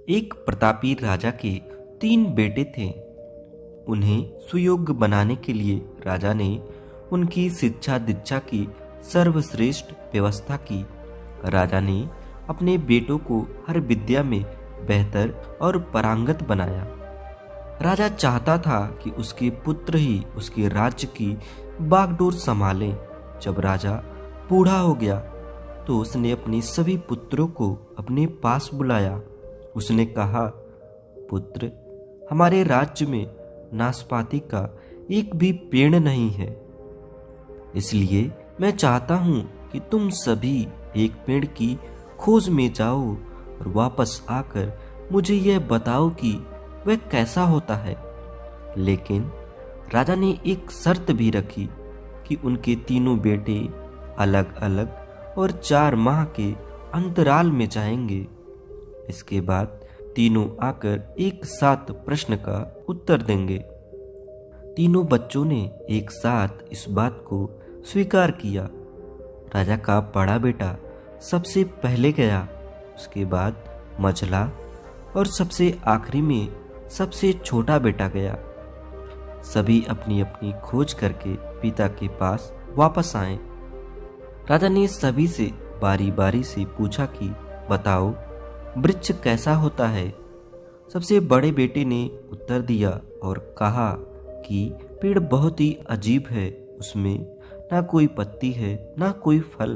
एक प्रतापी राजा के 3 बेटे थे। उन्हें सुयोग्य बनाने के लिए राजा ने उनकी शिक्षा दीक्षा की सर्वश्रेष्ठ व्यवस्था की। राजा ने अपने बेटों को हर विद्या में बेहतर और पारंगत बनाया। राजा चाहता था कि उसके पुत्र ही उसके राज्य की बागडोर संभालें। जब राजा बूढ़ा हो गया तो उसने अपने सभी पुत्रों को अपने पास बुलाया। उसने कहा, पुत्र, हमारे राज्य में नाशपाती का एक भी पेड़ नहीं है, इसलिए मैं चाहता हूं कि तुम सभी एक पेड़ की खोज में जाओ और वापस आकर मुझे यह बताओ कि वह कैसा होता है। लेकिन राजा ने एक शर्त भी रखी कि उनके तीनों बेटे अलग अलग और 4 माह के अंतराल में जाएंगे। इसके बाद तीनों आकर एक साथ प्रश्न का उत्तर देंगे। तीनों बच्चों ने एक साथ इस बात को स्वीकार किया। राजा का बड़ा बेटा सबसे पहले गया, उसके बाद मझला और सबसे आखिरी में सबसे छोटा बेटा गया। सभी अपनी अपनी खोज करके पिता के पास वापस आए। राजा ने सभी से बारी बारी से पूछा कि बताओ, वृक्ष कैसा होता है। सबसे बड़े बेटे ने उत्तर दिया और कहा कि पेड़ बहुत ही अजीब है, उसमें ना कोई पत्ती है ना कोई फल,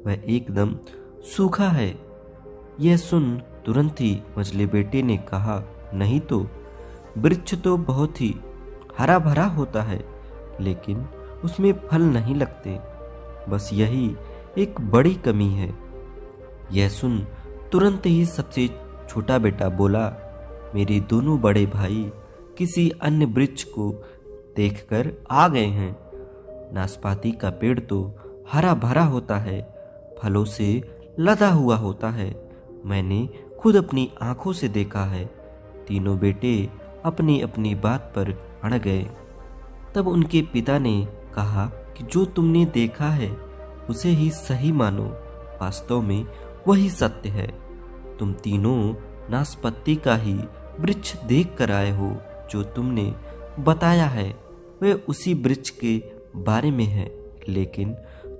वह एकदम सूखा है। यह सुन तुरंत ही मझले बेटे ने कहा, नहीं तो वृक्ष तो बहुत ही हरा भरा होता है, लेकिन उसमें फल नहीं लगते, बस यही एक बड़ी कमी है। यह सुन तुरंत ही सबसे छोटा बेटा बोला, मेरे दोनों बड़े भाई किसी अन्य वृक्ष को देखकर आ गए हैं। नाशपाती का पेड़ तो हरा भरा होता है, फलों से लदा हुआ होता है, मैंने खुद अपनी आंखों से देखा है। तीनों बेटे अपनी अपनी बात पर अड़ गए। तब उनके पिता ने कहा कि जो तुमने देखा है उसे ही सही मानो, वास्तव में वही सत्य है। तुम तीनों नाशपाती का ही वृक्ष देख कर आए हो। जो तुमने बताया है वह उसी वृक्ष के बारे में है, लेकिन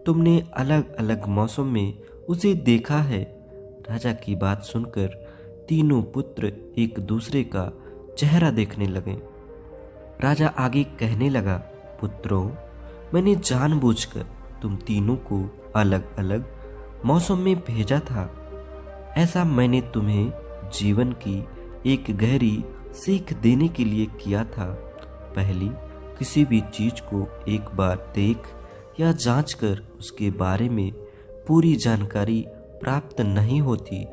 तुमने अलग अलग मौसम में उसे देखा है। राजा की बात सुनकर तीनों पुत्र एक दूसरे का चेहरा देखने लगे। राजा आगे कहने लगा, पुत्रों, मैंने जानबूझकर तुम तीनों को अलग अलग मौसम में भेजा था। ऐसा मैंने तुम्हें जीवन की एक गहरी सीख देने के लिए किया था। पहली किसी भी चीज को एक बार देख या जांच कर उसके बारे में पूरी जानकारी प्राप्त नहीं होती।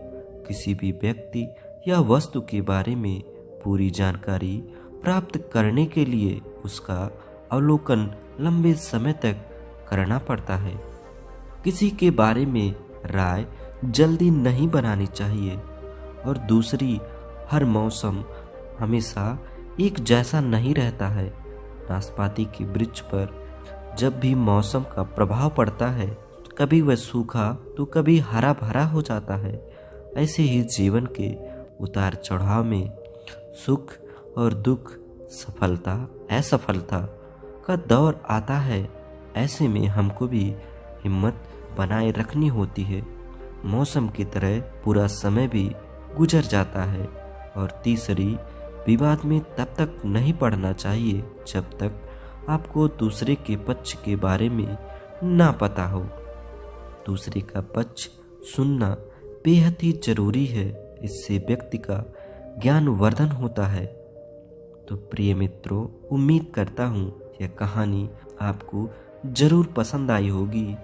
किसी भी व्यक्ति या वस्तु के बारे में पूरी जानकारी प्राप्त करने के लिए उसका अवलोकन लंबे समय तक करना पड़ता है। किसी के बारे में राय जल्दी नहीं बनानी चाहिए। और दूसरी, हर मौसम हमेशा एक जैसा नहीं रहता है। नाशपाती के वृक्ष पर जब भी मौसम का प्रभाव पड़ता है, कभी वह सूखा तो कभी हरा भरा हो जाता है। ऐसे ही जीवन के उतार चढ़ाव में सुख और दुख, सफलता असफलता का दौर आता है। ऐसे में हमको भी हिम्मत बनाए रखनी होती है। मौसम की तरह पूरा समय भी गुजर जाता है। और तीसरी, विवाद में तब तक नहीं पड़ना चाहिए जब तक आपको दूसरे के पक्ष के बारे में ना पता हो। दूसरे का पक्ष सुनना बेहद ही जरूरी है, इससे व्यक्ति का ज्ञानवर्धन होता है। तो प्रिय मित्रों, उम्मीद करता हूँ यह कहानी आपको जरूर पसंद आई होगी।